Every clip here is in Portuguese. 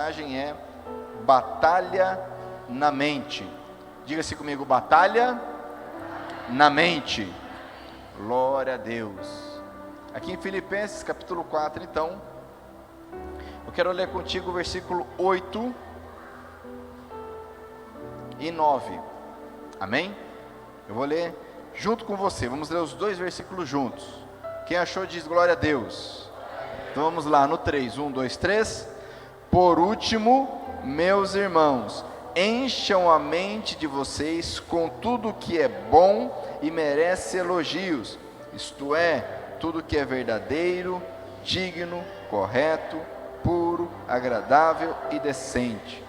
mensagem é batalha na mente. Diga-se comigo, batalha na mente. Glória a Deus. Aqui em Filipenses capítulo 4, então, eu quero ler contigo o versículo 8 e 9. Amém? Eu vou ler junto com você. Vamos ler os dois versículos juntos. Quem achou diz glória a Deus. Então vamos lá, no 3, 1, 2, 3. Por último, meus irmãos, encham a mente de vocês com tudo que é bom e merece elogios, isto é, tudo que é verdadeiro, digno, correto, puro, agradável e decente.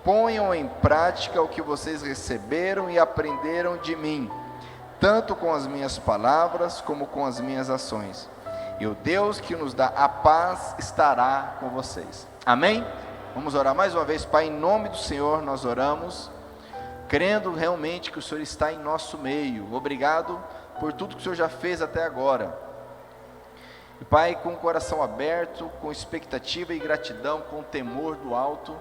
Ponham em prática o que vocês receberam e aprenderam de mim, tanto com as minhas palavras como com as minhas ações. E o Deus que nos dá a paz estará com vocês. Amém? Vamos orar mais uma vez. Pai, em nome do Senhor nós oramos, crendo realmente que o Senhor está em nosso meio. Obrigado por tudo que o Senhor já fez até agora. E Pai, com o coração aberto, com expectativa e gratidão, com temor do alto,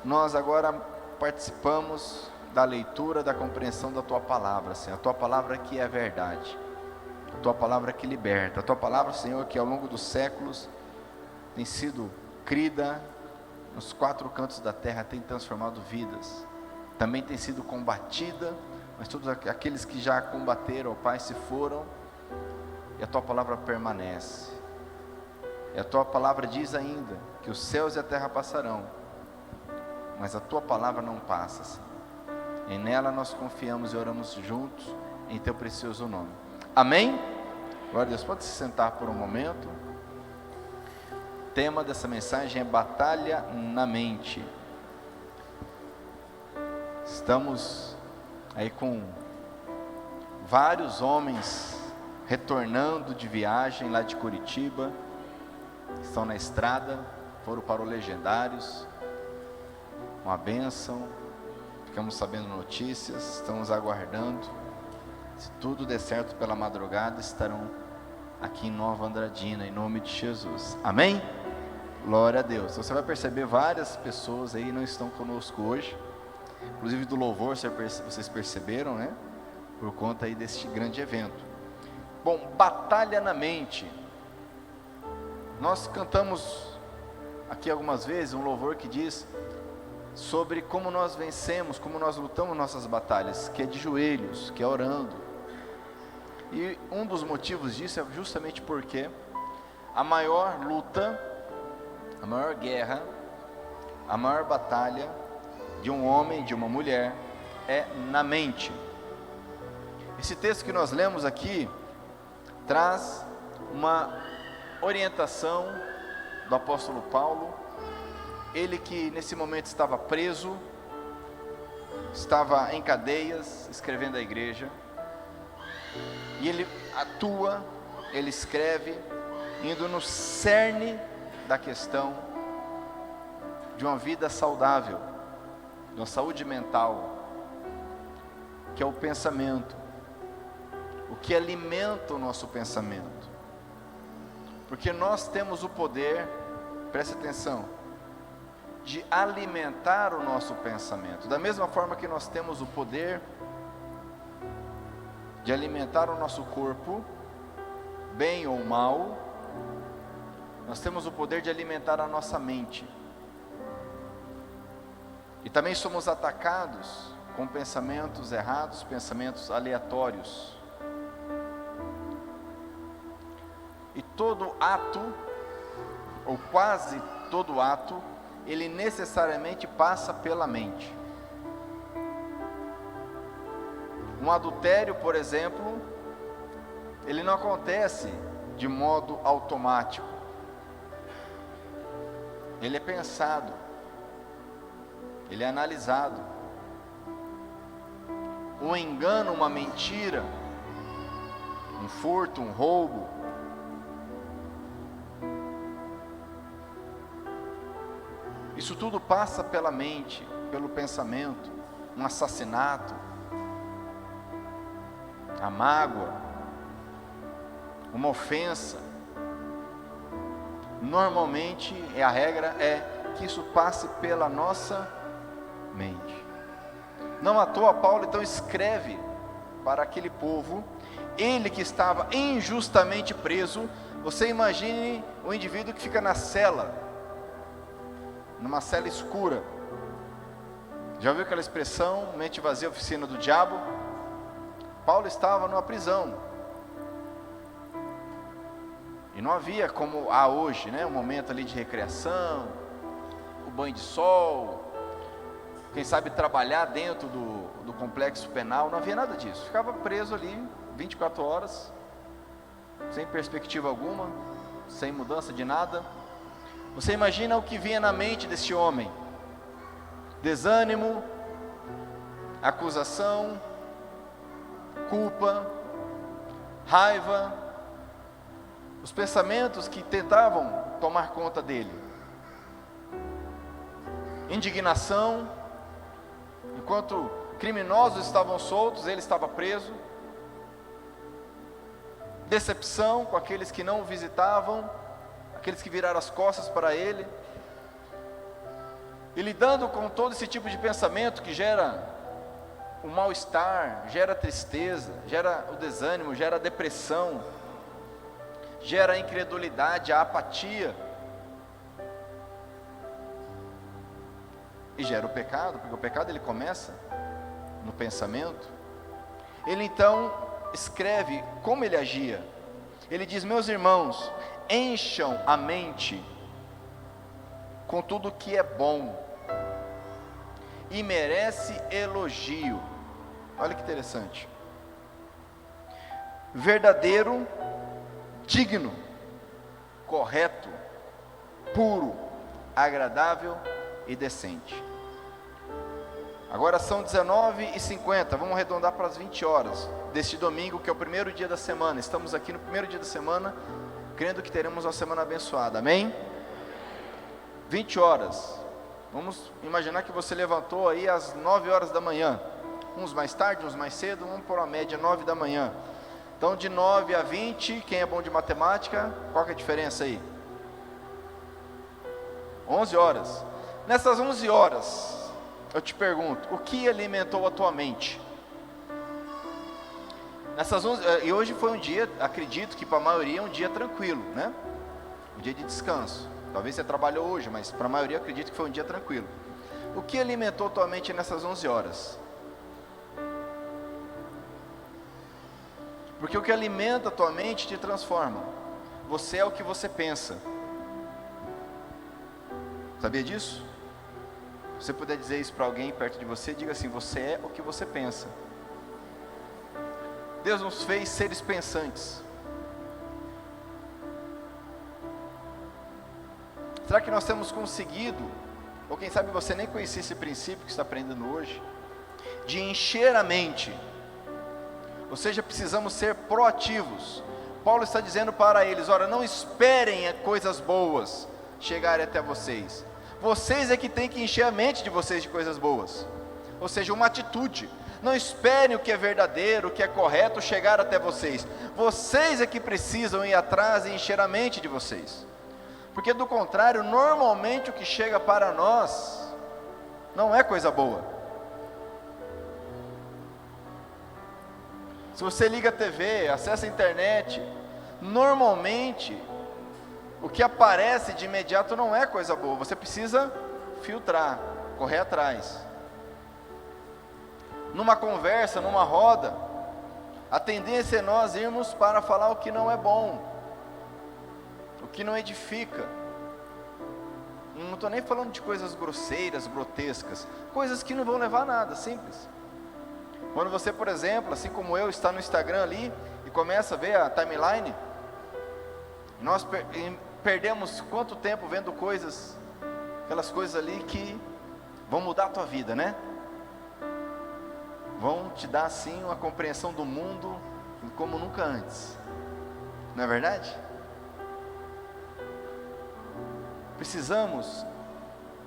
nós agora participamos da leitura, da compreensão da Tua Palavra, Senhor. A Tua Palavra que é a verdade, a Tua Palavra que liberta, a Tua Palavra, Senhor, que ao longo dos séculos tem sido crida nos quatro cantos da terra, tem transformado vidas, também tem sido combatida, mas todos aqueles que já combateram, ó Pai, se foram, e a Tua Palavra permanece, e a Tua Palavra diz ainda, que os céus e a terra passarão, mas a Tua Palavra não passa, Senhor. E nela nós confiamos e oramos juntos, em Teu precioso nome, amém? Glória a Deus. Pode se sentar por um momento. O tema dessa mensagem é batalha na mente. Estamos aí com vários homens retornando de viagem lá de Curitiba, estão na estrada, foram para o Legendários, uma bênção, ficamos sabendo notícias, estamos aguardando, se tudo der certo pela madrugada, estarão aqui em Nova Andradina, em nome de Jesus, amém? Glória a Deus. Você vai perceber várias pessoas aí não estão conosco hoje, inclusive do louvor, vocês perceberam, né? Por conta aí deste grande evento. Bom, batalha na mente. Nós cantamos aqui algumas vezes um louvor que diz sobre como nós vencemos, como nós lutamos nossas batalhas, que é de joelhos, que é orando. E um dos motivos disso é justamente porque a maior luta, a maior guerra, a maior batalha de um homem, de uma mulher, é na mente. Esse texto que nós lemos aqui traz uma orientação do apóstolo Paulo, ele que nesse momento estava preso, estava em cadeias, escrevendo à igreja, e ele atua, ele escreve, indo no cerne da questão de uma vida saudável, de uma saúde mental, que é o pensamento, o que alimenta o nosso pensamento, porque nós temos o poder, preste atenção, de alimentar o nosso pensamento, da mesma forma que nós temos o poder de alimentar o nosso corpo, bem ou mal, nós temos o poder de alimentar a nossa mente, e também somos atacados com pensamentos errados, pensamentos aleatórios, e todo ato, ou quase todo ato, ele necessariamente passa pela mente. Um adultério, por exemplo, ele não acontece de modo automático, ele é pensado, ele é analisado. Um engano, uma mentira, um furto, um roubo, isso tudo passa pela mente, pelo pensamento. Um assassinato, a mágoa, uma ofensa, normalmente a regra é que isso passe pela nossa mente. Não à toa Paulo então escreve para aquele povo, ele que estava injustamente preso. Você imagine o indivíduo que fica na cela, numa cela escura. Já ouviu aquela expressão, mente vazia, oficina do diabo? Paulo estava numa prisão. E não havia como há hoje, né? Um momento ali de recreação, o banho de sol, quem sabe trabalhar dentro do complexo penal. Não havia nada disso. Ficava preso ali 24 horas, sem perspectiva alguma, sem mudança de nada. Você imagina o que vinha na mente desse homem? Desânimo, acusação, culpa, raiva, os pensamentos que tentavam tomar conta dele, indignação. Enquanto criminosos estavam soltos, ele estava preso. Decepção com aqueles que não o visitavam, aqueles que viraram as costas para ele. E lidando com todo esse tipo de pensamento que gera o mal-estar, gera tristeza, gera o desânimo, gera a depressão, gera a incredulidade, a apatia, e gera o pecado, porque o pecado ele começa no pensamento. Ele então escreve como ele agia. Ele diz: meus irmãos, encham a mente com tudo que é bom e merece elogio. Olha que interessante. Verdadeiro, digno, correto, puro, agradável e decente. Agora são 19h50, vamos arredondar para as 20 horas deste domingo, que é o primeiro dia da semana. Estamos aqui no primeiro dia da semana, crendo que teremos uma semana abençoada, amém? 20 horas, vamos imaginar que você levantou aí às 9 horas da manhã, uns mais tarde, uns mais cedo, vamos por uma média 9 da manhã. Então de 9 a 20, quem é bom de matemática, qual que é a diferença aí? 11 horas. Nessas 11 horas, eu te pergunto, o que alimentou a tua mente? E hoje foi um dia, acredito que para a maioria é um dia tranquilo, né? Um dia de descanso. Talvez você trabalhou hoje, mas para a maioria acredito que foi um dia tranquilo. O que alimentou a tua mente nessas 11 horas? Porque o que alimenta a tua mente te transforma. Você é o que você pensa. Sabia disso? Se você puder dizer isso para alguém perto de você, diga assim: você é o que você pensa. Deus nos fez seres pensantes. Será que nós temos conseguido, ou quem sabe você nem conhecia esse princípio que está aprendendo hoje, de encher a mente? Ou seja, precisamos ser proativos. Paulo está dizendo para eles: olha, não esperem coisas boas chegarem até vocês. Vocês é que tem que encher a mente de vocês de coisas boas. Ou seja, uma atitude. Não esperem o que é verdadeiro, o que é correto chegar até vocês. Vocês é que precisam ir atrás e encher a mente de vocês. Porque do contrário, normalmente o que chega para nós não é coisa boa. Se você liga a TV, acessa a internet, normalmente o que aparece de imediato não é coisa boa. Você precisa filtrar, correr atrás. Numa conversa, numa roda, a tendência é nós irmos para falar o que não é bom, o que não edifica. Não estou nem falando de coisas grosseiras, grotescas, coisas que não vão levar a nada, simples. Quando você, por exemplo, assim como eu, está no Instagram ali e começa a ver a timeline, nós perdemos quanto tempo vendo coisas, aquelas coisas ali que vão mudar a tua vida, né? Vão te dar assim uma compreensão do mundo como nunca antes, não é verdade? Precisamos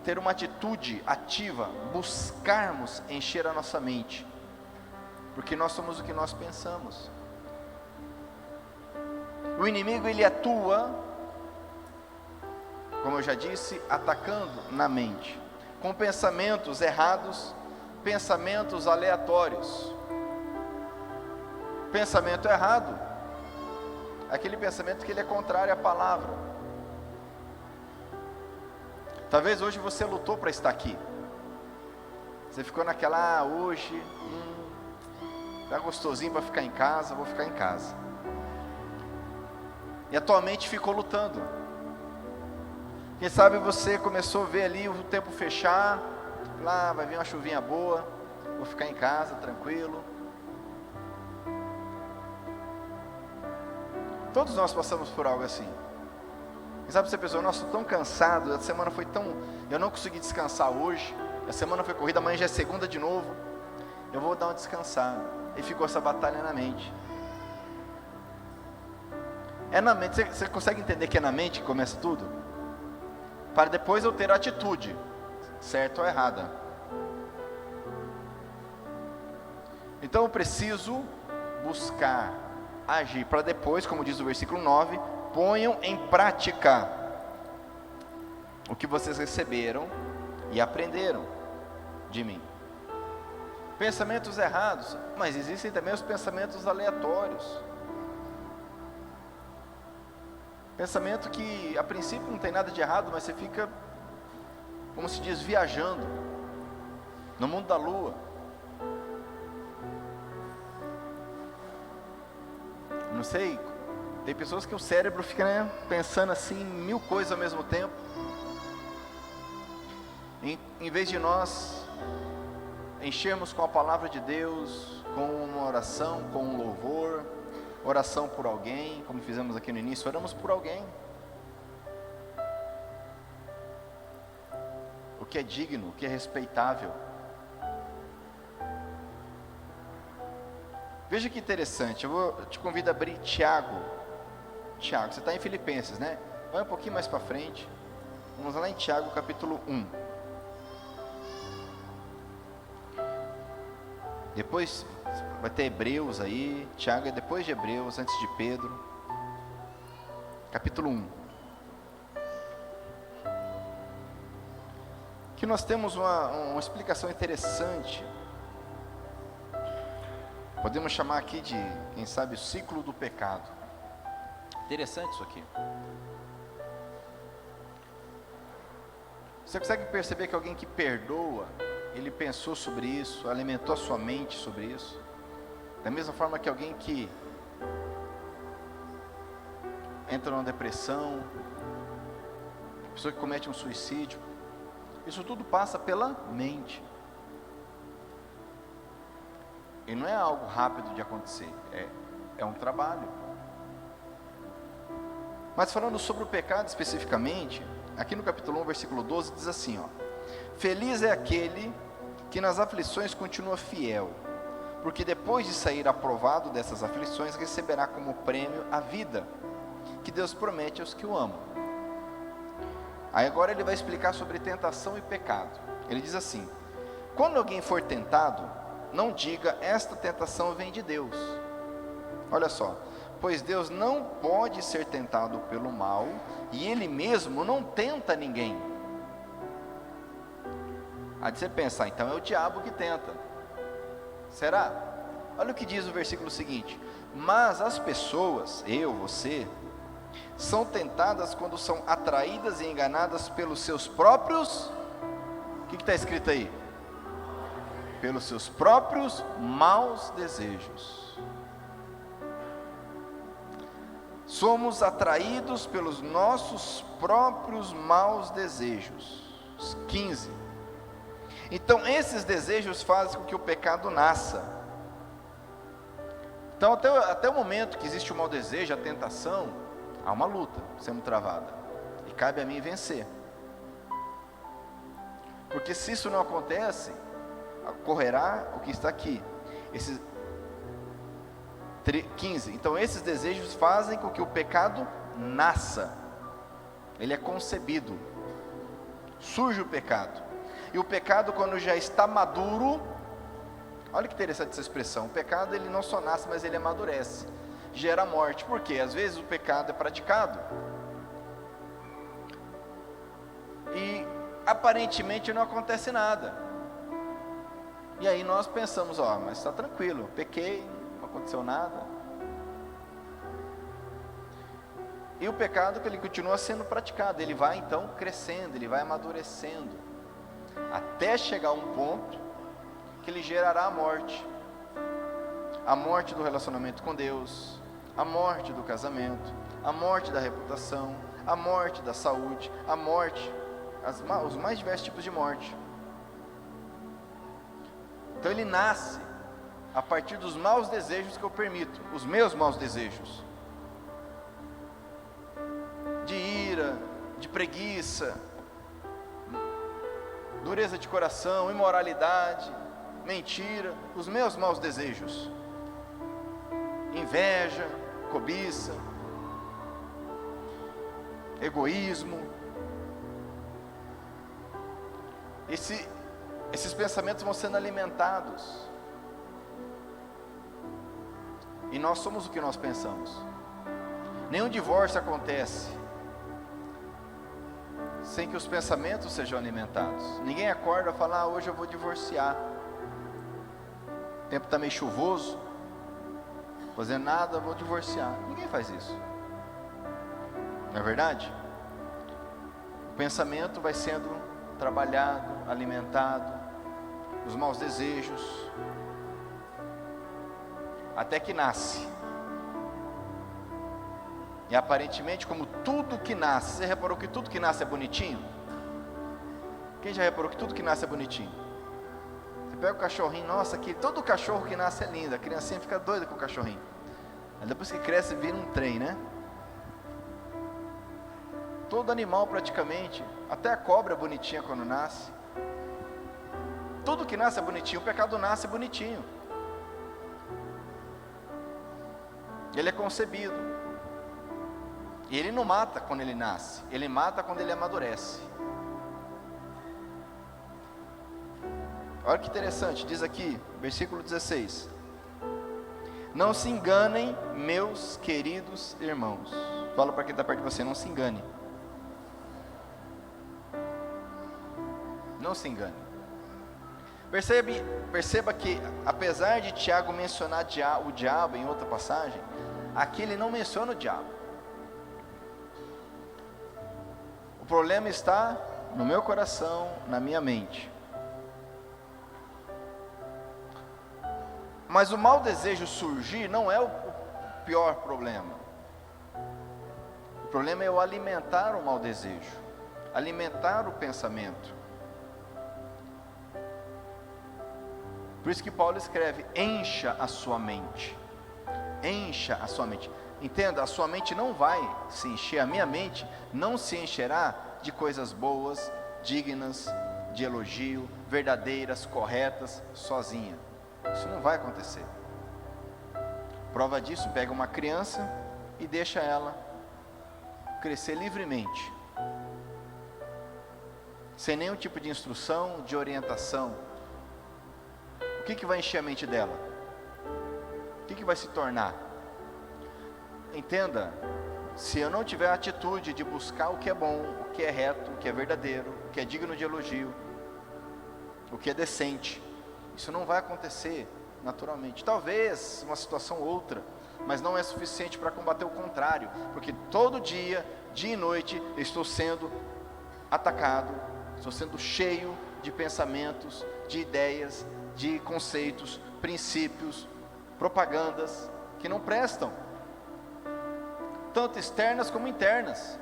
ter uma atitude ativa, buscarmos encher a nossa mente, porque nós somos o que nós pensamos. O inimigo ele atua como eu já disse, atacando na mente, com pensamentos errados, pensamentos aleatórios. Pensamento errado, aquele pensamento que ele é contrário à palavra. Talvez hoje você lutou para estar aqui. Você ficou naquela, hoje, tá gostosinho para ficar em casa, vou ficar em casa. E a tua mente ficou lutando. Quem sabe você começou a ver ali o tempo fechar, lá vai vir uma chuvinha boa, vou ficar em casa, tranquilo. Todos nós passamos por algo assim. Quem sabe você pensou, nossa, estou tão cansado, a semana foi tão... eu não consegui descansar hoje, a semana foi corrida, amanhã já é segunda de novo, eu vou dar uma descansada. E ficou essa batalha na mente. É na mente, você consegue entender que é na mente que começa tudo? Para depois eu ter a atitude, certa ou errada. Então eu preciso buscar, agir, para depois, como diz o versículo 9, ponham em prática o que vocês receberam e aprenderam de mim. Pensamentos errados, mas existem também os pensamentos aleatórios. Pensamento que a princípio não tem nada de errado, mas você fica, como se diz, viajando no mundo da lua. Não sei, tem pessoas que o cérebro fica, né, pensando assim, 1000 coisas ao mesmo tempo. Em vez de nós enchermos com a palavra de Deus, com uma oração, com um louvor, oração por alguém, como fizemos aqui no início, oramos por alguém. O que é digno, o que é respeitável. Veja que interessante, eu te convido a abrir Tiago, você está em Filipenses, né? Vai um pouquinho mais para frente, vamos lá em Tiago capítulo 1. Depois vai ter Hebreus aí, Tiago é depois de Hebreus, antes de Pedro, capítulo 1. Aqui nós temos uma explicação interessante. Podemos chamar aqui de, quem sabe, o ciclo do pecado. Interessante isso aqui. Você consegue perceber que alguém que perdoa, ele pensou sobre isso, alimentou a sua mente sobre isso? Da mesma forma que alguém que entra numa depressão, pessoa que comete um suicídio, isso tudo passa pela mente. E não é algo rápido de acontecer, é um trabalho. Mas falando sobre o pecado especificamente, aqui no capítulo 1, versículo 12, diz assim, ó: feliz é aquele que nas aflições continua fiel, porque depois de sair aprovado dessas aflições, receberá como prêmio a vida, que Deus promete aos que o amam. Aí agora ele vai explicar sobre tentação e pecado. Ele diz assim: quando alguém for tentado, não diga, esta tentação vem de Deus. Olha só, pois Deus não pode ser tentado pelo mal, e Ele mesmo não tenta ninguém. Aí você pensa, então é o diabo que tenta. Será? Olha o que diz o versículo seguinte: mas as pessoas, eu, você, são tentadas quando são atraídas e enganadas pelos seus próprios, o que está escrito aí? Pelos seus próprios maus desejos. Somos atraídos pelos nossos próprios maus desejos. 15. Então esses desejos fazem com que o pecado nasça. Então até o momento que existe o mau desejo, a tentação, há uma luta sendo travada. E cabe a mim vencer. Porque se isso não acontece, ocorrerá o que está aqui. 15. Então esses desejos fazem com que o pecado nasça. Ele é concebido. Surge o pecado. E o pecado, quando já está maduro, olha que interessante essa expressão, o pecado ele não só nasce, mas ele amadurece, gera morte. Por quê? Às vezes o pecado é praticado, e aparentemente não acontece nada. E aí nós pensamos, mas está tranquilo, pequei, não aconteceu nada. E o pecado, que ele continua sendo praticado, ele vai então crescendo, ele vai amadurecendo, até chegar a um ponto que ele gerará a morte do relacionamento com Deus, a morte do casamento, a morte da reputação, a morte da saúde, a morte, os mais diversos tipos de morte. Então ele nasce a partir dos maus desejos que eu permito, os meus maus desejos, de ira, de preguiça, dureza de coração, imoralidade, mentira, os meus maus desejos, inveja, cobiça, egoísmo. Esses pensamentos vão sendo alimentados, e nós somos o que nós pensamos. Nenhum divórcio acontece sem que os pensamentos sejam alimentados. Ninguém acorda e fala, hoje eu vou divorciar, o tempo está meio chuvoso, fazendo nada, vou divorciar. Ninguém faz isso, não é verdade? O pensamento vai sendo trabalhado, alimentado, os maus desejos, até que nasce. E aparentemente, como tudo que nasce, você reparou que tudo que nasce é bonitinho? Quem já reparou que tudo que nasce é bonitinho? Você pega o cachorrinho, nossa, todo cachorro que nasce é lindo, a criancinha fica doida com o cachorrinho. Aí depois que cresce, vira um trem, né? Todo animal praticamente, até a cobra é bonitinha quando nasce. Tudo que nasce é bonitinho, o pecado nasce bonitinho. Ele é concebido. E ele não mata quando ele nasce, ele mata quando ele amadurece. Olha que interessante, diz aqui, versículo 16: não se enganem, meus queridos irmãos. Fala para quem está perto de você, não se engane. Não se engane. Perceba que, apesar de Tiago mencionar o diabo em outra passagem, aqui ele não menciona o diabo. O problema está no meu coração, na minha mente. Mas o mau desejo surgir não é o pior problema. O problema é eu alimentar o mau desejo, alimentar o pensamento. Por isso que Paulo escreve, encha a sua mente. Encha a sua mente. Entenda, a sua mente não vai se encher, a minha mente não se encherá de coisas boas, dignas de elogio, verdadeiras, corretas, sozinha. Isso não vai acontecer. Prova disso, pega uma criança e deixa ela crescer livremente, sem nenhum tipo de instrução, de orientação. O que vai encher a mente dela? O que vai se tornar? Entenda, se eu não tiver a atitude de buscar o que é bom, o que é reto, o que é verdadeiro, o que é digno de elogio, o que é decente, isso não vai acontecer naturalmente. Talvez uma situação ou outra, mas não é suficiente para combater o contrário, porque todo dia, dia e noite, eu estou sendo atacado, estou sendo cheio de pensamentos, de ideias, de conceitos, princípios, propagandas que não prestam, tanto externas como internas.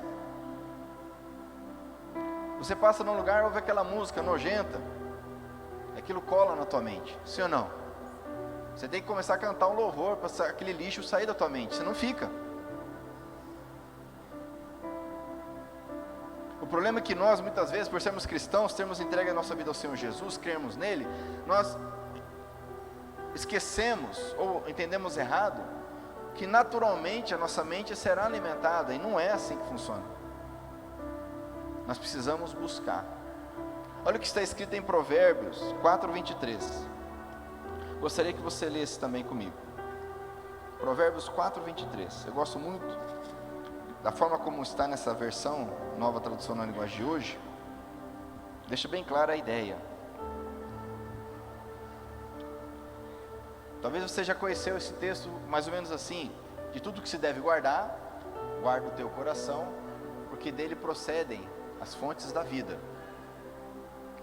Você passa num lugar, ouve aquela música nojenta, aquilo cola na tua mente, sim ou não? Você tem que começar a cantar um louvor para aquele lixo sair da tua mente, você não fica. O problema é que nós, muitas vezes, por sermos cristãos, termos entregue a nossa vida ao Senhor Jesus, crermos nele, nós esquecemos ou entendemos errado que naturalmente a nossa mente será alimentada, e não é assim que funciona. Nós precisamos buscar. Olha o que está escrito em Provérbios 4:23. Gostaria que você lesse também comigo. Provérbios 4:23. Eu gosto muito da forma como está nessa versão, nova tradução na linguagem de hoje. Deixa bem clara a ideia. Talvez você já conheceu esse texto mais ou menos assim: de tudo que se deve guardar, guarda o teu coração, porque dele procedem as fontes da vida.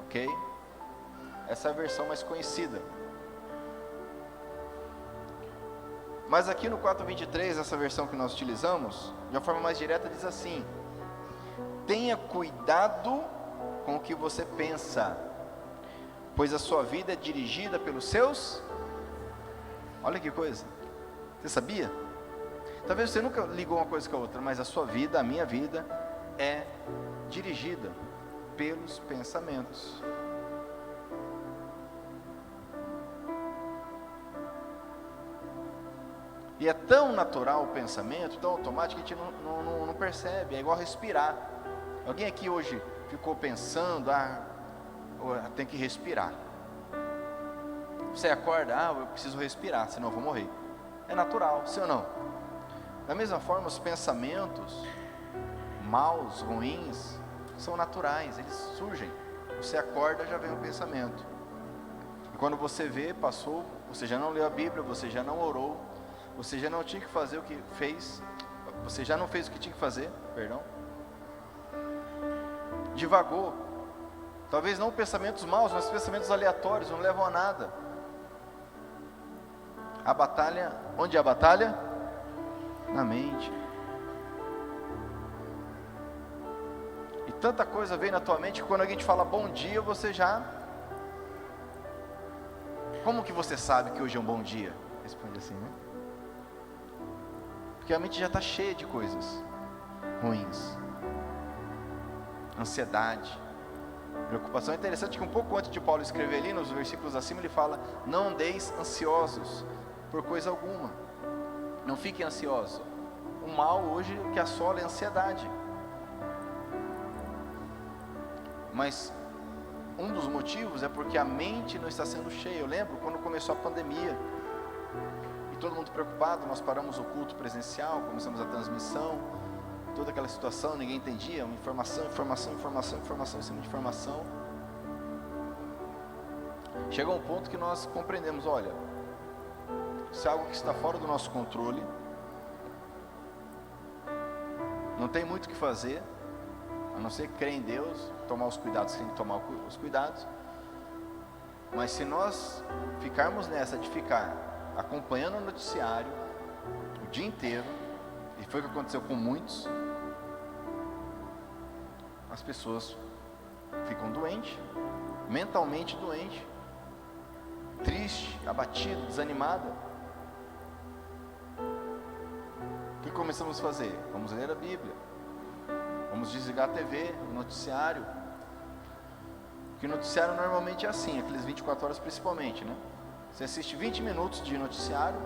Ok? Essa é a versão mais conhecida. Mas aqui no 4:23, essa versão que nós utilizamos, de uma forma mais direta, diz assim: tenha cuidado com o que você pensa, pois a sua vida é dirigida pelos seus... Olha que coisa, você sabia? Talvez você nunca ligou uma coisa com a outra, mas a sua vida, a minha vida, é dirigida pelos pensamentos. E é tão natural o pensamento, tão automático, que a gente não percebe. É igual respirar. Alguém aqui hoje ficou pensando: tem que respirar. Você acorda: eu preciso respirar, senão eu vou morrer. É natural, sim ou não? Da mesma forma, os pensamentos maus, ruins, são naturais, eles surgem. Você acorda, já vem o pensamento. E quando você vê, passou, você já não leu a Bíblia, você já não orou, você já não tinha que fazer o que fez, você já não fez o que tinha que fazer, perdão. Divagou. Talvez não pensamentos maus, mas pensamentos aleatórios, não levam a nada. A batalha, onde é a batalha? Na mente. E tanta coisa vem na tua mente que quando alguém te fala bom dia, você já... Como que você sabe que hoje é um bom dia? Responde assim, né? Porque a mente já está cheia de coisas ruins. Ansiedade, preocupação. É interessante que um pouco antes de Paulo escrever ali, nos versículos acima, ele fala: não andeis ansiosos por coisa alguma. Não fiquem ansiosos. O mal hoje que assola é a ansiedade. Mas um dos motivos é porque a mente não está sendo cheia. Eu lembro quando começou a pandemia, e todo mundo preocupado, nós paramos o culto presencial, começamos a transmissão, toda aquela situação, ninguém entendia, informação em cima de informação. Chegou um ponto que nós compreendemos: olha, isso é algo que está fora do nosso controle, não tem muito o que fazer, a não ser crer em Deus, tomar os cuidados que tem que tomar os cuidados. Mas se nós ficarmos nessa de ficar acompanhando o noticiário o dia inteiro, e foi o que aconteceu com muitos, as pessoas ficam doentes, mentalmente doentes, triste, abatido, desanimada. O que começamos a fazer? Vamos ler a Bíblia, vamos desligar a TV, o noticiário. Porque o noticiário normalmente é assim, aqueles 24 horas principalmente, né? Você assiste 20 minutos de noticiário,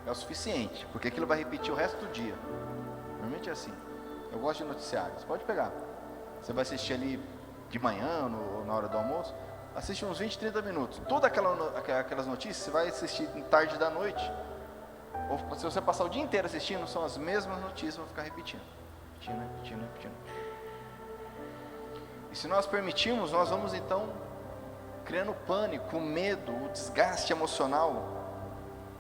é o suficiente, porque aquilo vai repetir o resto do dia. Normalmente é assim. Eu gosto de noticiários, pode pegar. Você vai assistir ali de manhã ou na hora do almoço, assiste uns 20, 30 minutos. Todas aquelas notícias você vai assistir tarde da noite. Ou se você passar o dia inteiro assistindo, são as mesmas notícias, vão ficar repetindo. Repetindo. E se nós permitirmos, nós vamos então criando pânico, medo, o desgaste emocional,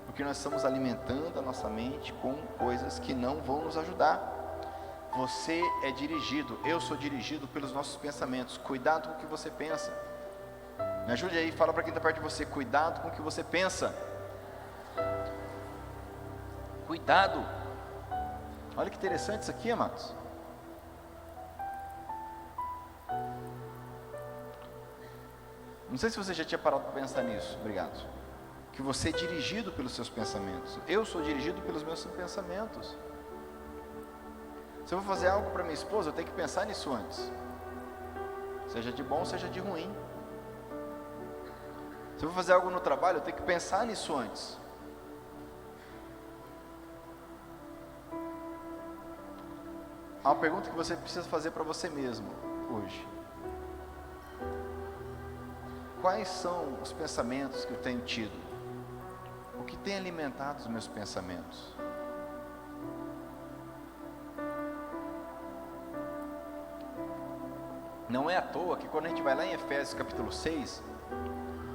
porque nós estamos alimentando a nossa mente com coisas que não vão nos ajudar. Você é dirigido, eu sou dirigido pelos nossos pensamentos. Cuidado com o que você pensa. Me ajude aí, fala para quem está perto de você: cuidado com o que você pensa. Cuidado. Olha que interessante isso aqui, amados. Não sei se você já tinha parado para pensar nisso. Obrigado. Que você é dirigido pelos seus pensamentos. Eu sou dirigido pelos meus pensamentos. Se eu vou fazer algo para minha esposa, eu tenho que pensar nisso antes. Seja de bom, seja de ruim. Se eu vou fazer algo no trabalho, eu tenho que pensar nisso antes. Há uma pergunta que você precisa fazer para você mesmo hoje. Quais são os pensamentos que eu tenho tido? O que tem alimentado os meus pensamentos? Não é à toa que quando a gente vai lá em Efésios capítulo 6,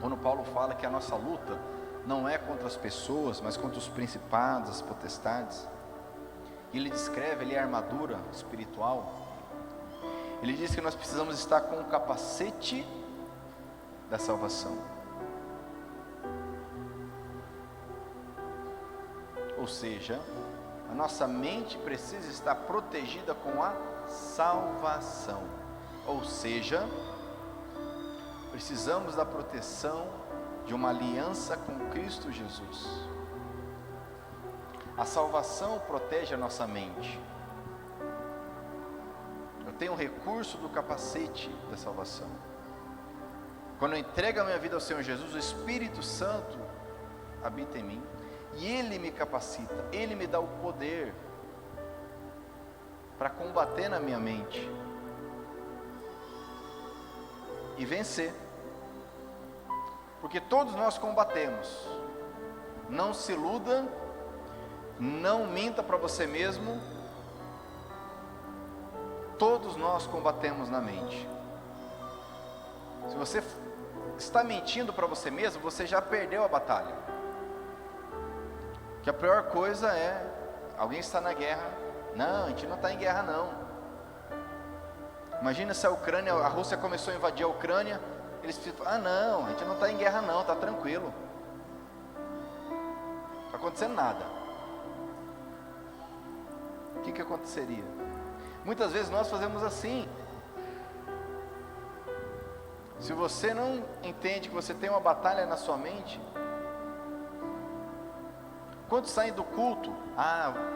quando Paulo fala que a nossa luta não é contra as pessoas, mas contra os principados, as potestades, e ele descreve ali a armadura espiritual. Ele diz que nós precisamos estar com o capacete da salvação. Ou seja, a nossa mente precisa estar protegida com a salvação. Ou seja, precisamos da proteção de uma aliança com Cristo Jesus. A salvação protege a nossa mente. Eu tenho o recurso do capacete da salvação. Quando eu entrego a minha vida ao Senhor Jesus, o Espírito Santo habita em mim, e Ele me capacita, Ele me dá o poder para combater na minha mente e vencer. Porque todos nós combatemos. Não se iluda, não minta para você mesmo. Todos nós combatemos na mente. Se você está mentindo para você mesmo, você já perdeu a batalha. Que a pior coisa é, alguém está na guerra. Não, a gente não está em guerra não. Imagina se a Rússia começou a invadir a Ucrânia, eles falam, não, a gente não está em guerra não, está tranquilo. Não está acontecendo nada. O que aconteceria? Muitas vezes nós fazemos assim. Se você não entende que você tem uma batalha na sua mente, quando saem do culto,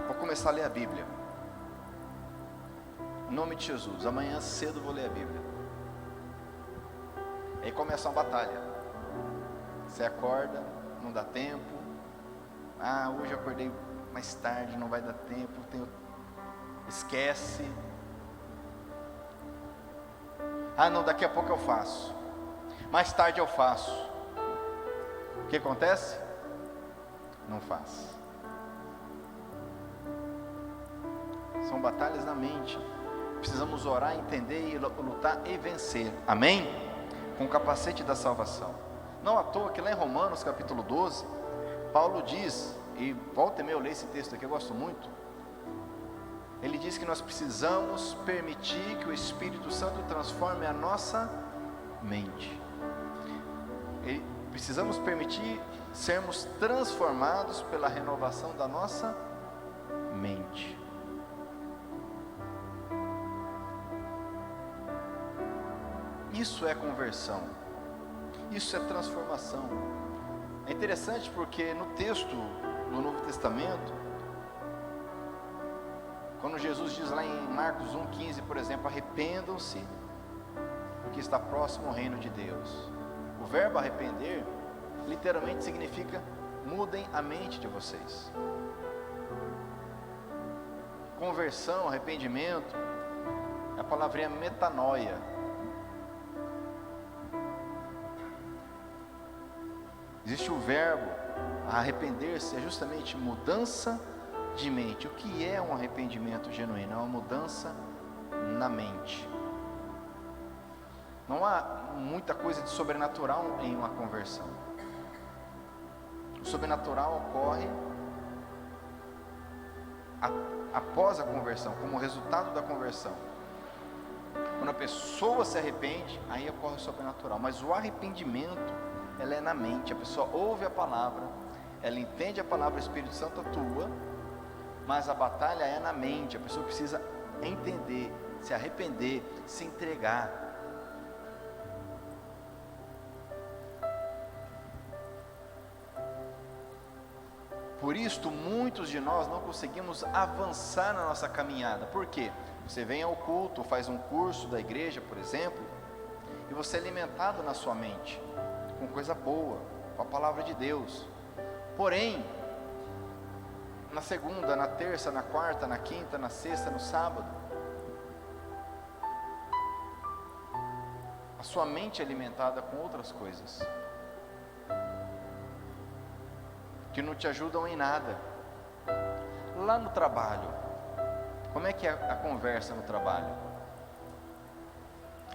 vou começar a ler a Bíblia. Em nome de Jesus, amanhã cedo vou ler a Bíblia. Aí começa uma batalha. Você acorda, não dá tempo. Hoje eu acordei mais tarde, não vai dar tempo. Esquece. Não, daqui a pouco eu faço. Mais tarde eu faço. O que acontece? Não faz. São batalhas na mente. Precisamos orar, entender e lutar e vencer. Amém? Com o capacete da salvação. Não à toa que lá em Romanos capítulo 12, Paulo diz, e volta e meia eu leio esse texto aqui, eu gosto muito. Ele diz que nós precisamos permitir que o Espírito Santo transforme a nossa mente. Precisamos permitir sermos transformados pela renovação da nossa mente. Isso é conversão. Isso é transformação. É interessante porque no texto do Novo Testamento, quando Jesus diz lá em Marcos 1,15, por exemplo, arrependam-se, porque está próximo o reino de Deus. O verbo arrepender, literalmente significa, mudem a mente de vocês. Conversão, arrependimento, é a palavrinha metanoia. Existe o verbo, arrepender-se é justamente mudança de mente. O que é um arrependimento genuíno? É uma mudança na mente. Não há muita coisa de sobrenatural em uma conversão. O sobrenatural ocorre após a conversão, como resultado da conversão. Quando a pessoa se arrepende, aí ocorre o sobrenatural. Mas o arrependimento, ela é na mente. A pessoa ouve a palavra, ela entende a palavra, o Espírito Santo atua, mas a batalha é na mente. A pessoa precisa entender, se arrepender, se entregar. Por isso, muitos de nós não conseguimos avançar na nossa caminhada. Por quê? Você vem ao culto, faz um curso da igreja, por exemplo, e você é alimentado na sua mente com coisa boa, com a palavra de Deus. Porém, na segunda, na terça, na quarta, na quinta, na sexta, no sábado, a sua mente é alimentada com outras coisas que não te ajudam em nada. Lá no trabalho, como é que é a conversa no trabalho?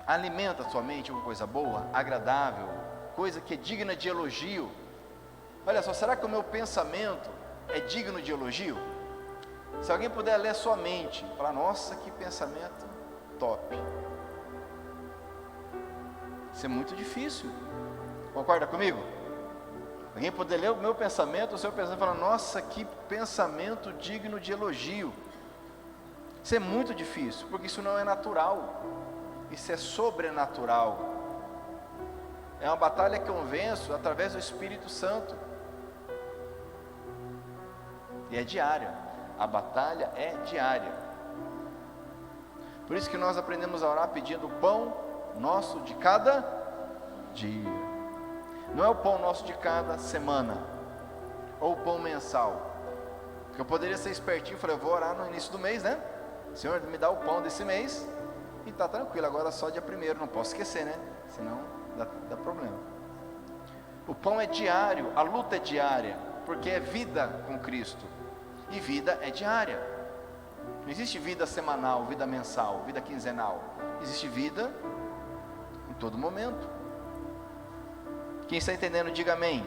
Alimenta a sua mente com coisa boa, agradável, coisa que é digna de elogio. Olha só, será que o meu pensamento é digno de elogio? Se alguém puder ler sua mente, falar, nossa, que pensamento top. Isso é muito difícil. Concorda comigo? Alguém poder ler o meu pensamento, o seu pensamento, e falar, nossa, que pensamento digno de elogio. Isso é muito difícil, porque isso não é natural. Isso é sobrenatural. É uma batalha que eu venço através do Espírito Santo. E é diária. A batalha é diária. Por isso que nós aprendemos a orar pedindo o pão nosso de cada dia. Não é o pão nosso de cada semana, ou o pão mensal. Porque eu poderia ser espertinho e falar, eu vou orar no início do mês, né? Senhor, me dá o pão desse mês e está tranquilo, agora só dia 1º, não posso esquecer, né? Senão dá problema. O pão é diário, a luta é diária, porque é vida com Cristo. E vida é diária. Não existe vida semanal, vida mensal, vida quinzenal. Existe vida em todo momento. Quem está entendendo, diga amém.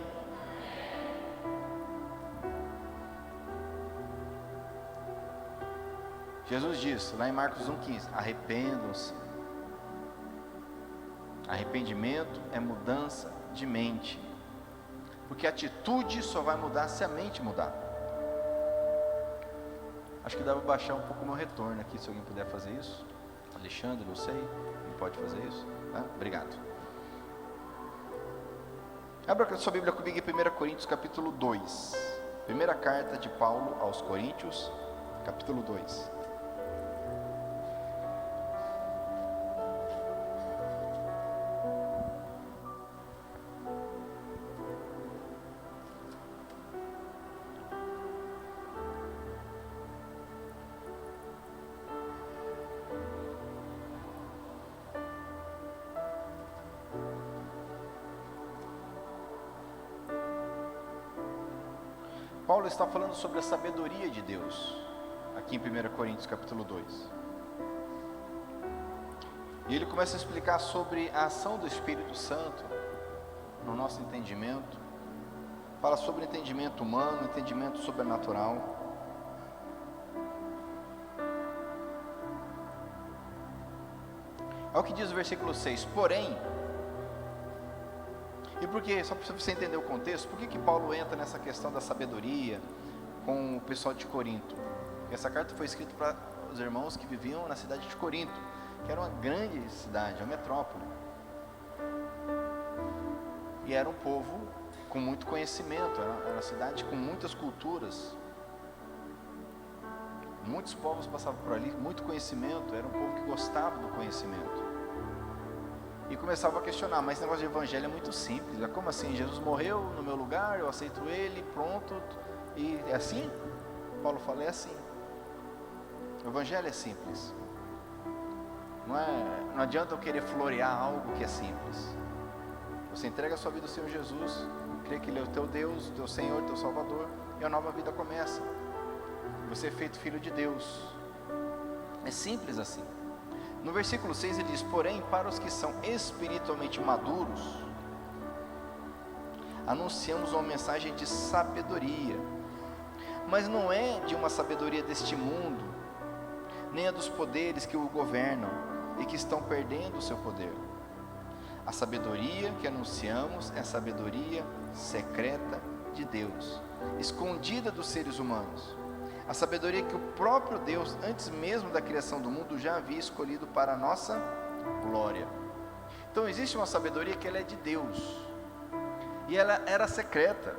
Jesus disse lá em Marcos 1,15: arrependam-se. Arrependimento é mudança de mente, porque a atitude só vai mudar se a mente mudar. Acho que dá para baixar um pouco o meu retorno aqui, se alguém puder fazer isso. Alexandre, não sei, ele pode fazer isso, tá? Obrigado. Abra a sua Bíblia comigo em 1 Coríntios capítulo 2. Primeira carta de Paulo aos Coríntios, capítulo 2. Paulo está falando sobre a sabedoria de Deus, aqui em 1 Coríntios capítulo 2. E ele começa a explicar sobre a ação do Espírito Santo no nosso entendimento. Fala sobre entendimento humano, entendimento sobrenatural. Olha o que diz o versículo 6, porém... E por que, só para você entender o contexto, por que Paulo entra nessa questão da sabedoria com o pessoal de Corinto? Essa carta foi escrita para os irmãos que viviam na cidade de Corinto, que era uma grande cidade, uma metrópole. E era um povo com muito conhecimento, era uma cidade com muitas culturas. Muitos povos passavam por ali, muito conhecimento, era um povo que gostava do conhecimento. E começava a questionar, mas esse negócio de evangelho é muito simples. Como assim? Jesus morreu no meu lugar, eu aceito ele, pronto. E é assim? Paulo fala, é assim. O evangelho é simples. Não adianta eu querer florear algo que é simples. Você entrega a sua vida ao Senhor Jesus, crê que Ele é o teu Deus, teu Senhor, teu Salvador, e a nova vida começa. Você é feito filho de Deus. É simples assim. No versículo 6 ele diz, porém, para os que são espiritualmente maduros, anunciamos uma mensagem de sabedoria, mas não é de uma sabedoria deste mundo, nem a dos poderes que o governam e que estão perdendo o seu poder. A sabedoria que anunciamos é a sabedoria secreta de Deus, escondida dos seres humanos. A sabedoria que o próprio Deus, antes mesmo da criação do mundo, já havia escolhido para a nossa glória. Então existe uma sabedoria que ela é de Deus, e ela era secreta.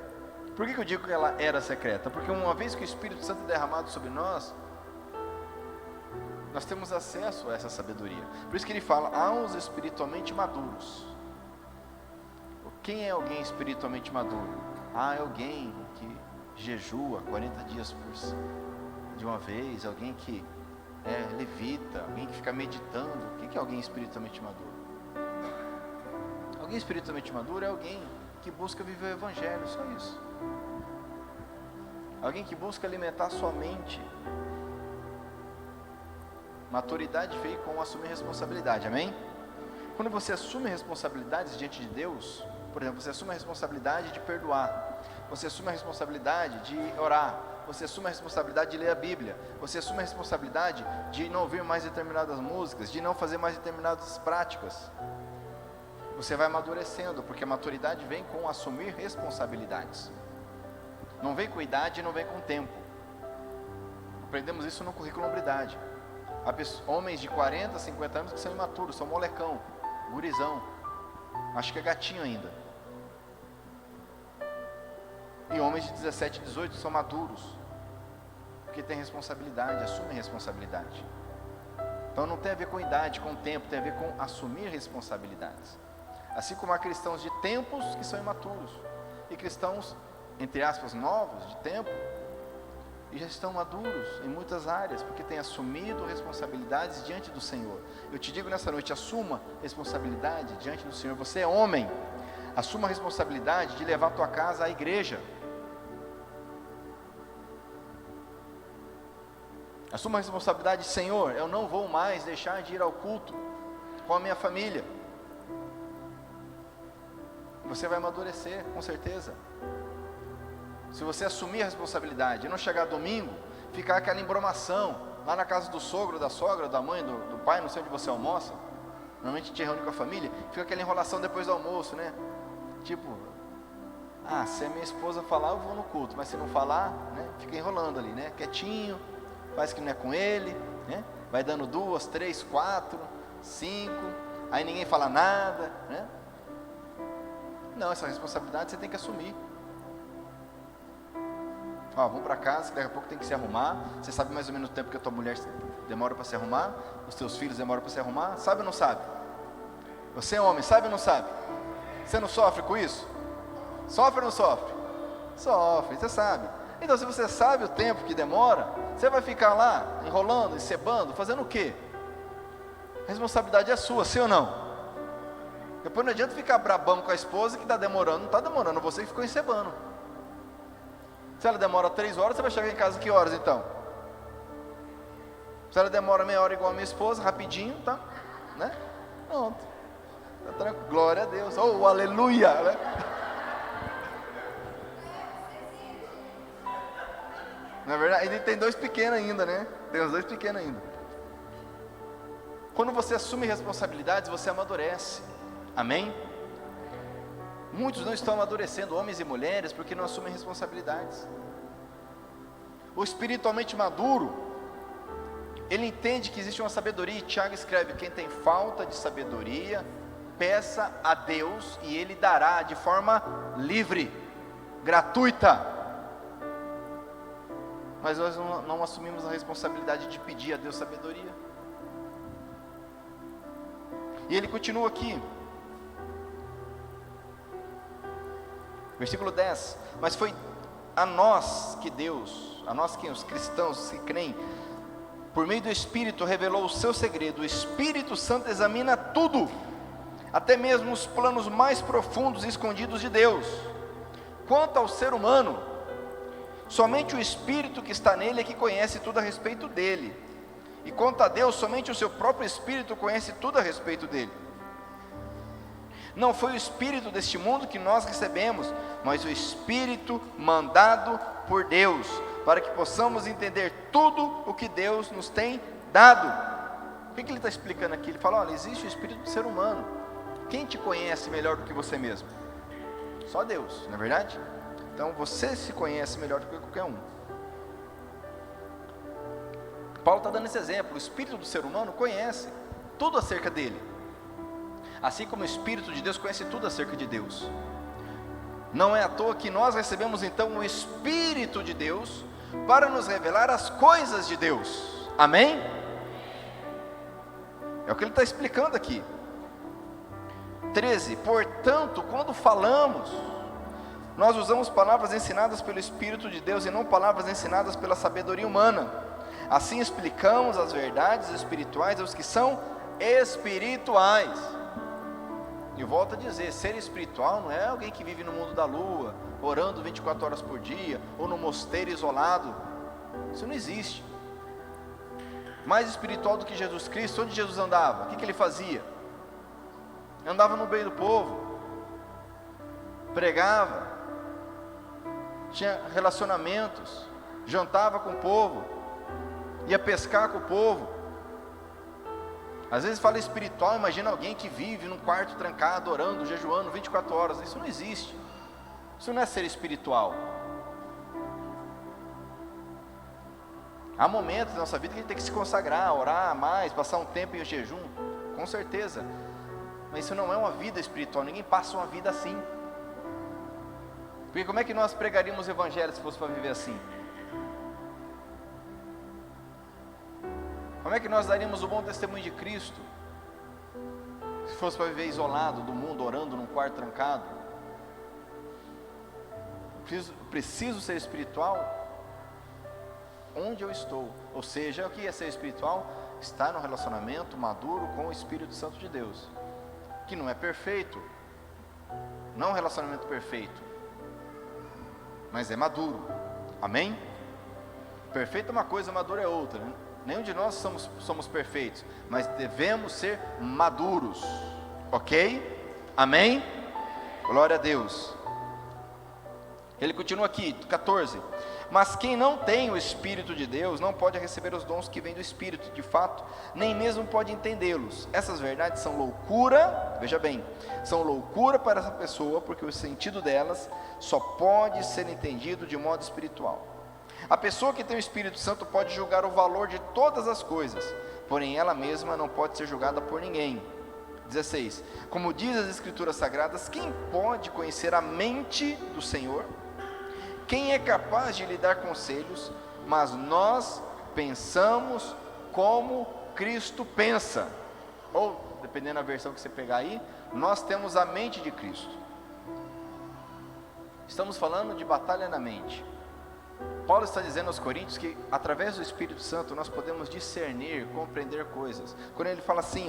Por que eu digo que ela era secreta? Porque uma vez que o Espírito Santo é derramado sobre nós, nós temos acesso a essa sabedoria. Por isso que ele fala, aos espiritualmente maduros. Quem é alguém espiritualmente maduro? É alguém que jejua 40 dias de uma vez, alguém que levita, alguém que fica meditando. O que é alguém espiritualmente maduro? Alguém espiritualmente maduro é alguém que busca viver o evangelho, só isso. Alguém que busca alimentar sua mente. Maturidade veio com assumir responsabilidade, amém? Quando você assume responsabilidades diante de Deus, por exemplo, você assume a responsabilidade de perdoar, você assume a responsabilidade de orar, você assume a responsabilidade de ler a Bíblia, você assume a responsabilidade de não ouvir mais determinadas músicas, de não fazer mais determinadas práticas. Você vai amadurecendo, porque a maturidade vem com assumir responsabilidades. Não vem com idade, não vem com tempo. Aprendemos isso no currículo hombridade. Há homens de 40, 50 anos que são imaturos, são molecão, gurizão, acho que é gatinho ainda. E homens de 17, 18 são maduros, porque têm responsabilidade, assumem responsabilidade. Então não tem a ver com idade, com tempo, tem a ver com assumir responsabilidades. Assim como há cristãos de tempos que são imaturos, e cristãos, entre aspas, novos, de tempo, e já estão maduros em muitas áreas, porque têm assumido responsabilidades diante do Senhor. Eu te digo nessa noite, assuma responsabilidade diante do Senhor. Você é homem, assuma a responsabilidade de levar a tua casa à igreja. Assuma a responsabilidade, Senhor, eu não vou mais deixar de ir ao culto com a minha família. Você vai amadurecer, com certeza. Se você assumir a responsabilidade e não chegar domingo, ficar aquela embromação lá na casa do sogro, da sogra, da mãe, do pai, não sei onde você almoça, normalmente te reúne com a família, fica aquela enrolação depois do almoço, né? Tipo, se a minha esposa falar, eu vou no culto, mas se não falar, né, fica enrolando ali, né? Quietinho, faz que não é com ele, né? Vai dando 2, 3, 4, 5, aí ninguém fala nada, né? Não, essa responsabilidade você tem que assumir. Vamos para casa, que daqui a pouco tem que se arrumar. Você sabe mais ou menos o tempo que a tua mulher demora para se arrumar, os teus filhos demoram para se arrumar, sabe ou não sabe? Você é homem, sabe ou não sabe? Você não sofre com isso? Sofre ou não sofre? Sofre, você sabe. Então se você sabe o tempo que demora, você vai ficar lá, enrolando, encebando, fazendo o quê? A responsabilidade é sua, sim ou não? Depois não adianta ficar brabão com a esposa que está demorando, não está demorando, você que ficou encebando. Se ela demora 3 horas, você vai chegar em casa que horas então? Se ela demora meia hora igual a minha esposa, rapidinho, tá? Né? Pronto. Tá tranquilo. Glória a Deus. Oh, aleluia! Né? Na verdade, ele tem 2 pequenos ainda, né? Tem os 2 pequenos ainda. Quando você assume responsabilidades, você amadurece. Amém? Muitos não estão amadurecendo, homens e mulheres, porque não assumem responsabilidades. O espiritualmente maduro, ele entende que existe uma sabedoria, e Tiago escreve: quem tem falta de sabedoria, peça a Deus, e Ele dará de forma livre, gratuita. Mas nós não assumimos a responsabilidade de pedir a Deus sabedoria. E ele continua aqui, versículo 10, mas foi a nós que Deus, a nós que os cristãos que creem, por meio do Espírito revelou o seu segredo. O Espírito Santo examina tudo, até mesmo os planos mais profundos e escondidos de Deus. Quanto ao ser humano, somente o Espírito que está nele é que conhece tudo a respeito dele, e quanto a Deus, somente o seu próprio Espírito conhece tudo a respeito dele. Não foi o Espírito deste mundo que nós recebemos, mas o Espírito mandado por Deus, para que possamos entender tudo o que Deus nos tem dado. O que ele está explicando aqui? Ele fala: olha, existe o Espírito do ser humano. Quem te conhece melhor do que você mesmo? Só Deus, não é verdade? Então você se conhece melhor do que qualquer um. Paulo está dando esse exemplo. O Espírito do ser humano conhece tudo acerca dele, assim como o Espírito de Deus conhece tudo acerca de Deus. Não é à toa que nós recebemos então o Espírito de Deus para nos revelar as coisas de Deus. Amém? É o que ele está explicando aqui. 13, portanto, quando falamos, nós usamos palavras ensinadas pelo Espírito de Deus e não palavras ensinadas pela sabedoria humana. Assim explicamos as verdades espirituais aos que são espirituais. E volto a dizer, ser espiritual não é alguém que vive no mundo da lua, orando 24 horas por dia, ou no mosteiro isolado. Isso não existe. Mais espiritual do que Jesus Cristo, onde Jesus andava? O que ele fazia? andava no meio do povo, pregava, tinha relacionamentos, jantava com o povo, ia pescar com o povo. Às vezes fala espiritual, imagina alguém que vive num quarto trancado, orando, jejuando 24 horas, isso não existe, isso não é ser espiritual. Há momentos na nossa vida que a gente tem que se consagrar, orar mais, passar um tempo em jejum, com certeza, mas isso não é uma vida espiritual, ninguém passa uma vida assim. Porque como é que nós pregaríamos o evangelho se fosse para viver assim? Como é que nós daríamos o bom testemunho de Cristo se fosse para viver isolado do mundo, orando num quarto trancado? Preciso ser espiritual onde eu estou. Ou seja, o que é ser espiritual? Estar no relacionamento maduro com o Espírito Santo de Deus, que não é perfeito, não é um relacionamento perfeito, mas é maduro. Amém? Perfeito é uma coisa, maduro é outra, né? Nenhum de nós somos perfeitos, mas devemos ser maduros, ok? Amém? Glória a Deus. Ele continua aqui, 14: mas quem não tem o Espírito de Deus não pode receber os dons que vêm do Espírito, de fato, nem mesmo pode entendê-los. Essas verdades são loucura, veja bem, são loucura para essa pessoa, porque o sentido delas só pode ser entendido de modo espiritual. A pessoa que tem o Espírito Santo pode julgar o valor de todas as coisas, porém ela mesma não pode ser julgada por ninguém. 16: como diz as Escrituras Sagradas, quem pode conhecer a mente do Senhor? Quem é capaz de lhe dar conselhos? Mas nós pensamos como Cristo pensa. Ou, dependendo da versão que você pegar aí, nós temos a mente de Cristo. Estamos falando de batalha na mente. Paulo está dizendo aos Coríntios que através do Espírito Santo nós podemos discernir, compreender coisas. Quando ele fala assim,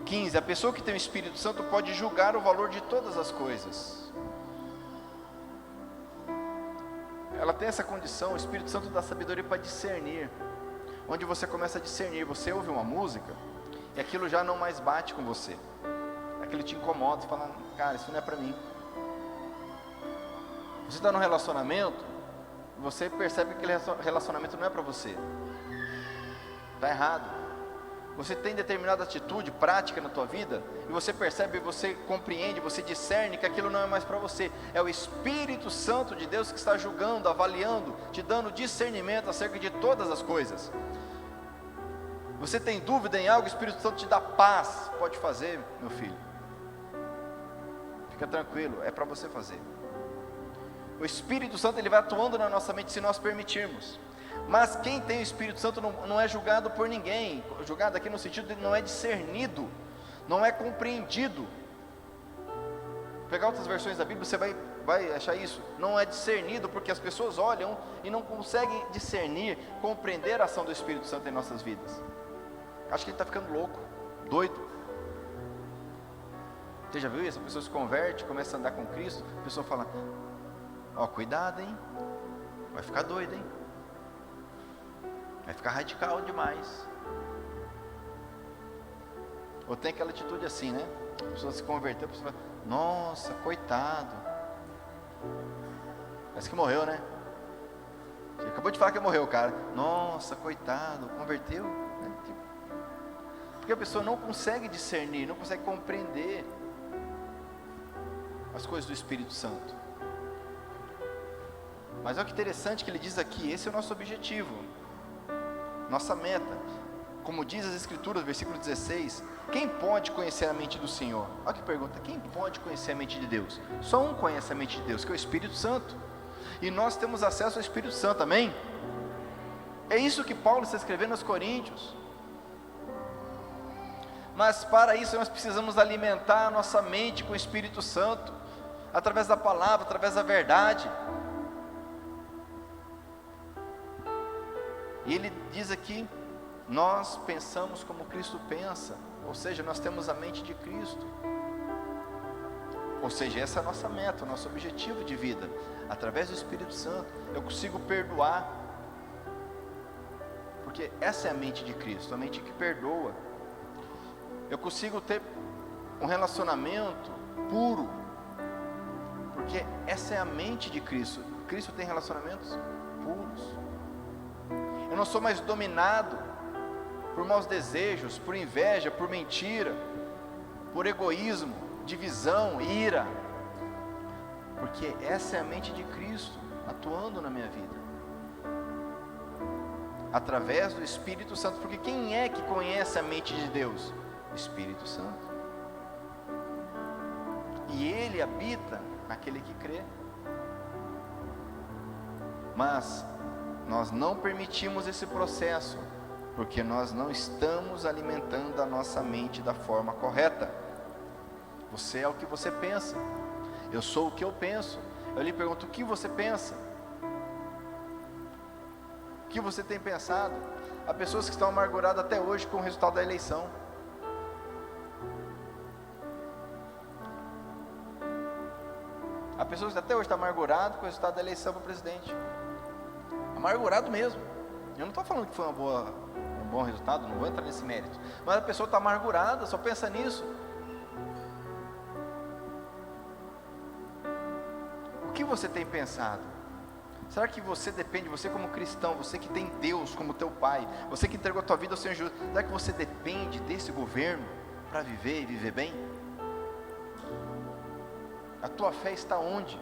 15: a pessoa que tem o Espírito Santo pode julgar o valor de todas as coisas. Ela tem essa condição, o Espírito Santo dá sabedoria para discernir. Onde você começa a discernir, você ouve uma música e aquilo já não mais bate com você, aquilo te incomoda, você fala, cara, isso não é para mim. Você está num relacionamento, você percebe que aquele relacionamento não é para você, está errado. Você tem determinada atitude, prática na tua vida, e você percebe, você compreende, você discerne que aquilo não é mais para você. É o Espírito Santo de Deus que está julgando, avaliando, te dando discernimento acerca de todas as coisas. Você tem dúvida em algo, o Espírito Santo te dá paz. Pode fazer, meu filho, fica tranquilo, é para você fazer. O Espírito Santo, ele vai atuando na nossa mente se nós permitirmos. Mas quem tem o Espírito Santo não é julgado por ninguém. Julgado aqui no sentido de não é discernido, não é compreendido. Pegar outras versões da Bíblia, você vai achar isso. Não é discernido, porque as pessoas olham e não conseguem discernir, compreender a ação do Espírito Santo em nossas vidas. Acho que ele está ficando louco, doido. Você já viu isso? A pessoa se converte, começa a andar com Cristo, a pessoa fala, cuidado, hein? Vai ficar doido, hein? Vai ficar radical demais. Ou tem aquela atitude assim, né? A pessoa se converteu, a pessoa fala, nossa, coitado, parece que morreu, né? Você acabou de falar que morreu, cara. Nossa, coitado, converteu, né? Porque a pessoa não consegue discernir, não consegue compreender as coisas do Espírito Santo. Mas olha que interessante que ele diz aqui, esse é o nosso objetivo, nossa meta. Como diz as Escrituras, versículo 16, quem pode conhecer a mente do Senhor? Olha que pergunta, quem pode conhecer a mente de Deus? Só um conhece a mente de Deus, que é o Espírito Santo. E nós temos acesso ao Espírito Santo, amém? É isso que Paulo está escrevendo aos Coríntios. Mas para isso nós precisamos alimentar a nossa mente com o Espírito Santo, através da palavra, através da verdade. E ele diz aqui, nós pensamos como Cristo pensa, ou seja, nós temos a mente de Cristo. Ou seja, essa é a nossa meta, o nosso objetivo de vida. Através do Espírito Santo, eu consigo perdoar, porque essa é a mente de Cristo, a mente que perdoa. eu consigo ter um relacionamento puro, porque essa é a mente de Cristo. Cristo tem relacionamentos puros. Eu não sou mais dominado por maus desejos, por inveja, por mentira, por egoísmo, divisão, ira, porque essa é a mente de Cristo atuando na minha vida, através do Espírito Santo. Porque quem é que conhece a mente de Deus? O Espírito Santo. E Ele habita naquele que crê. Mas nós não permitimos esse processo, porque nós não estamos alimentando a nossa mente da forma correta. Você é o que você pensa, eu sou o que eu penso. Eu lhe pergunto, o que você pensa? O que você tem pensado? Há pessoas que estão amarguradas até hoje com o resultado da eleição. Há pessoas que até hoje estão amarguradas com o resultado da eleição para presidente. Amargurado mesmo. Eu não estou falando que foi um bom resultado, não vou entrar nesse mérito. Mas a pessoa está amargurada, só pensa nisso. O que você tem pensado? Será que você depende, você como cristão, você que tem Deus como teu Pai, você que entregou a tua vida ao Senhor Jesus, será que você depende desse governo para viver e viver bem? A tua fé está onde?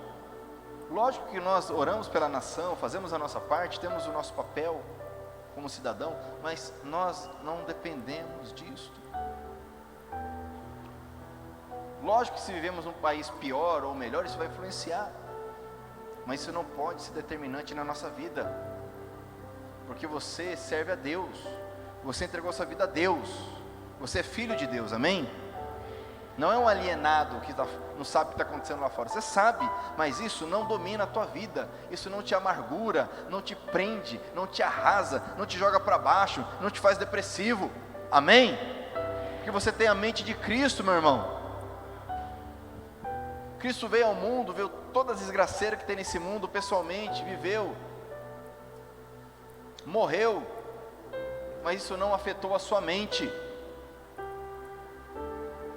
Lógico que nós oramos pela nação, fazemos a nossa parte, temos o nosso papel como cidadão, mas nós não dependemos disso. Lógico que se vivemos num país pior ou melhor, isso vai influenciar, mas isso não pode ser determinante na nossa vida, porque você serve a Deus, você entregou sua vida a Deus, você é filho de Deus, amém? Não é um alienado que não sabe o que está acontecendo lá fora. Você sabe, mas isso não domina a tua vida. Isso não te amargura, não te prende, não te arrasa, não te joga para baixo, não te faz depressivo. Amém? Porque você tem a mente de Cristo, meu irmão. Cristo veio ao mundo, viu todas as desgraceiras que tem nesse mundo pessoalmente, viveu, morreu, mas isso não afetou a sua mente.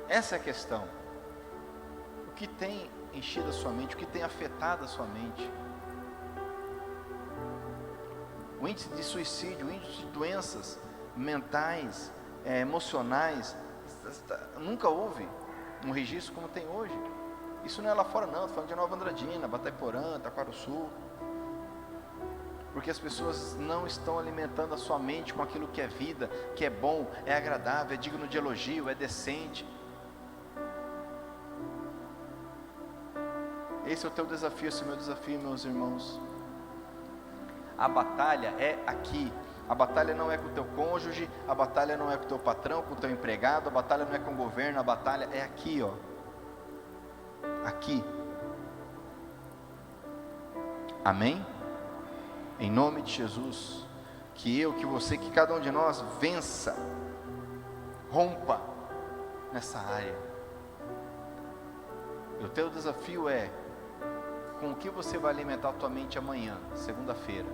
Essa é a questão. O que tem enchido a sua mente, o que tem afetado a sua mente? O índice de suicídio, o índice de doenças mentais, emocionais, nunca houve um registro como tem hoje. Isso não é lá fora não, estou falando de Nova Andradina, Batayporã, Taquarussu. Porque as pessoas não estão alimentando a sua mente com aquilo que é vida, que é bom, é agradável, é digno de elogio, é decente. Esse é o teu desafio, esse é o meu desafio, meus irmãos. A batalha é aqui. A batalha não é com o teu cônjuge, a batalha não é com o teu patrão, com o teu empregado, a batalha não é com o governo, a batalha é aqui, ó. Aqui. Amém? Em nome de Jesus, que eu, que você, que cada um de nós vença, rompa nessa área. E o teu desafio é, com o que você vai alimentar a tua mente amanhã, segunda-feira?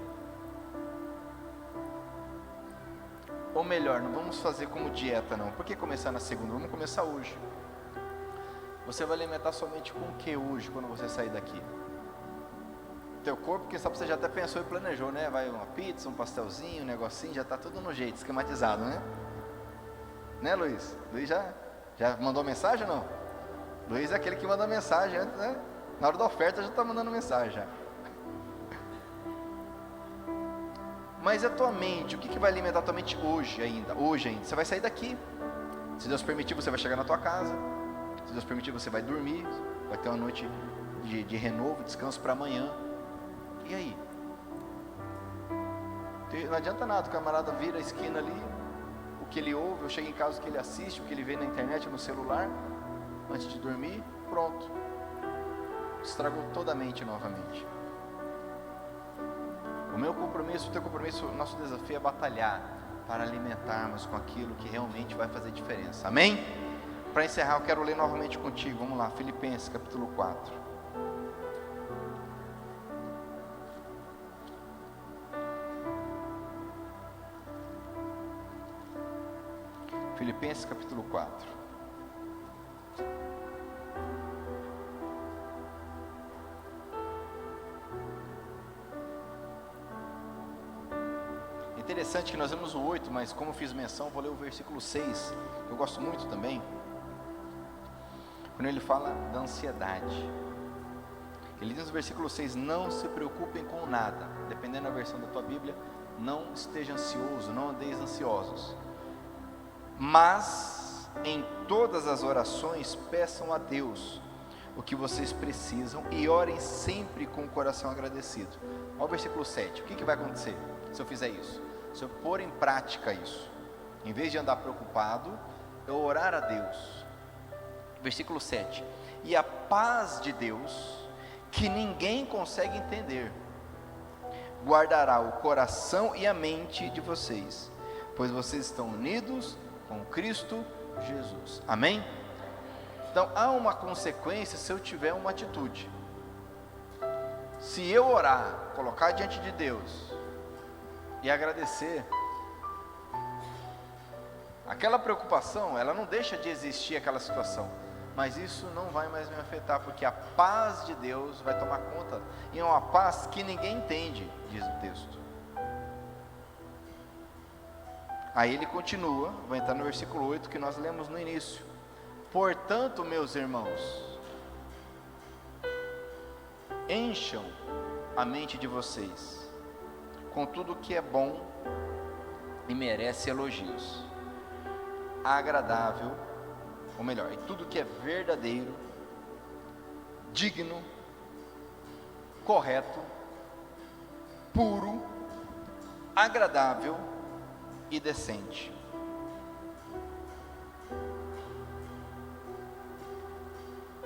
Ou melhor, não vamos fazer como dieta não. Por que começar na segunda? Vamos começar hoje. Você vai alimentar sua mente com o que hoje, quando você sair daqui? Teu corpo, quem sabe você já até pensou e planejou, né? Vai uma pizza, um pastelzinho, um negocinho, já está tudo no jeito, esquematizado, né? Né, Luiz? Luiz já mandou mensagem ou não? Luiz é aquele que manda mensagem antes, né? Na hora da oferta já está mandando mensagem já. Mas a tua mente, o que vai alimentar a tua mente hoje ainda? Hoje ainda, você vai sair daqui. Se Deus permitir, você vai chegar na tua casa. Se Deus permitir, você vai dormir. Vai ter uma noite de renovo, descanso para amanhã. E aí? Não adianta nada, o camarada vira a esquina ali, o que ele ouve, eu chego em casa, o que ele assiste, o que ele vê na internet, no celular, antes de dormir, pronto. Estragou toda a mente novamente. O meu compromisso, o teu compromisso, o nosso desafio é batalhar para alimentarmos com aquilo que realmente vai fazer diferença. Amém? Para encerrar, eu quero ler novamente contigo. Vamos lá, Filipenses capítulo 4. Filipenses capítulo 4. Interessante que nós vemos o 8, mas como fiz menção, vou ler o versículo 6, que eu gosto muito também, quando ele fala da ansiedade. Ele diz no versículo 6, não se preocupem com nada, dependendo da versão da tua Bíblia, não esteja ansioso, não andeis ansiosos, mas em todas as orações peçam a Deus o que vocês precisam e orem sempre com o coração agradecido. Olha o versículo 7, o que vai acontecer se eu fizer isso? Se eu pôr em prática isso, em vez de andar preocupado, eu orar a Deus. Versículo 7, e a paz de Deus, que ninguém consegue entender, guardará o coração e a mente de vocês, pois vocês estão unidos com Cristo Jesus. Amém? Então há uma consequência se eu tiver uma atitude. Se eu orar, colocar diante de Deus e agradecer, aquela preocupação, ela não deixa de existir aquela situação, mas isso não vai mais me afetar, porque a paz de Deus vai tomar conta, e é uma paz que ninguém entende, diz o texto. Aí ele continua, vai entrar no versículo 8 que nós lemos no início. Portanto, meus irmãos, encham a mente de vocês com tudo que é bom e merece elogios, agradável, ou melhor, e tudo que é verdadeiro, digno, correto, puro, agradável e decente.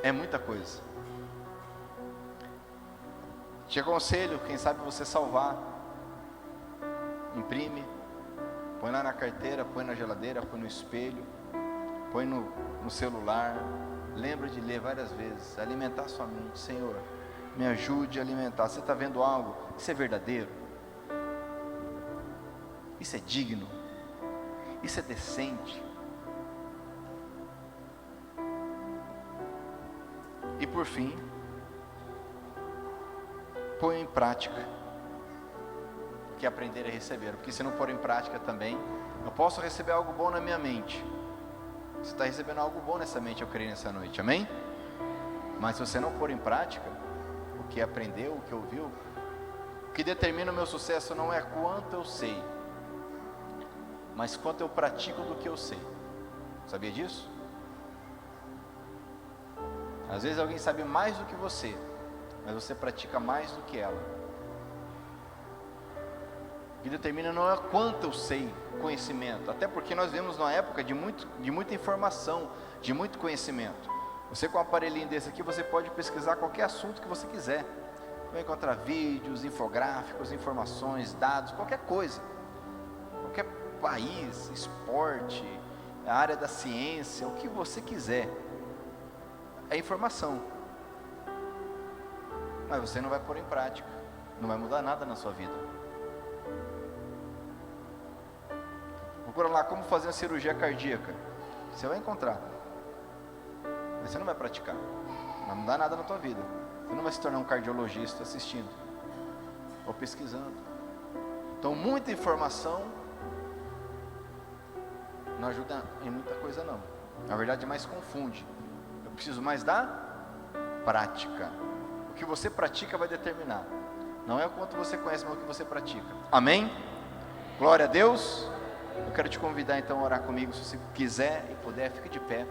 É muita coisa. Te aconselho, quem sabe você salvar, imprime, põe lá na carteira, põe na geladeira, põe no espelho, põe no celular, lembra de ler várias vezes, alimentar sua mente. Senhor, me ajude a alimentar. Você está vendo algo? Isso é verdadeiro? Isso é digno? Isso é decente? E por fim, põe em prática o que aprender a receber, porque se não pôr em prática também, eu posso receber algo bom na minha mente. Você está recebendo algo bom nessa mente, eu creio, nessa noite, amém? Mas se você não pôr em prática o que aprendeu, o que ouviu, o que determina o meu sucesso não é quanto eu sei, mas quanto eu pratico do que eu sei. Sabia disso? Às vezes alguém sabe mais do que você, mas você pratica mais do que ela. O que determina não é quanto eu sei, conhecimento, até porque nós vivemos numa época de muita informação, de muito conhecimento. Você com um aparelhinho desse aqui, você pode pesquisar qualquer assunto que você quiser. Vai encontrar vídeos, infográficos, informações, dados, qualquer coisa. Qualquer país, esporte, a área da ciência, o que você quiser. É informação. Mas você não vai pôr em prática. Não vai mudar nada na sua vida. Procura lá como fazer uma cirurgia cardíaca. Você vai encontrar. Mas você não vai praticar. Não vai mudar nada na tua vida. Você não vai se tornar um cardiologista assistindo ou pesquisando. Então muita informação não ajuda em muita coisa não. Na verdade mais confunde. Eu preciso mais da prática. O que você pratica vai determinar. Não é o quanto você conhece, mas o que você pratica. Amém? Glória a Deus. Eu quero te convidar então a orar comigo. Se você quiser e puder, fique de pé.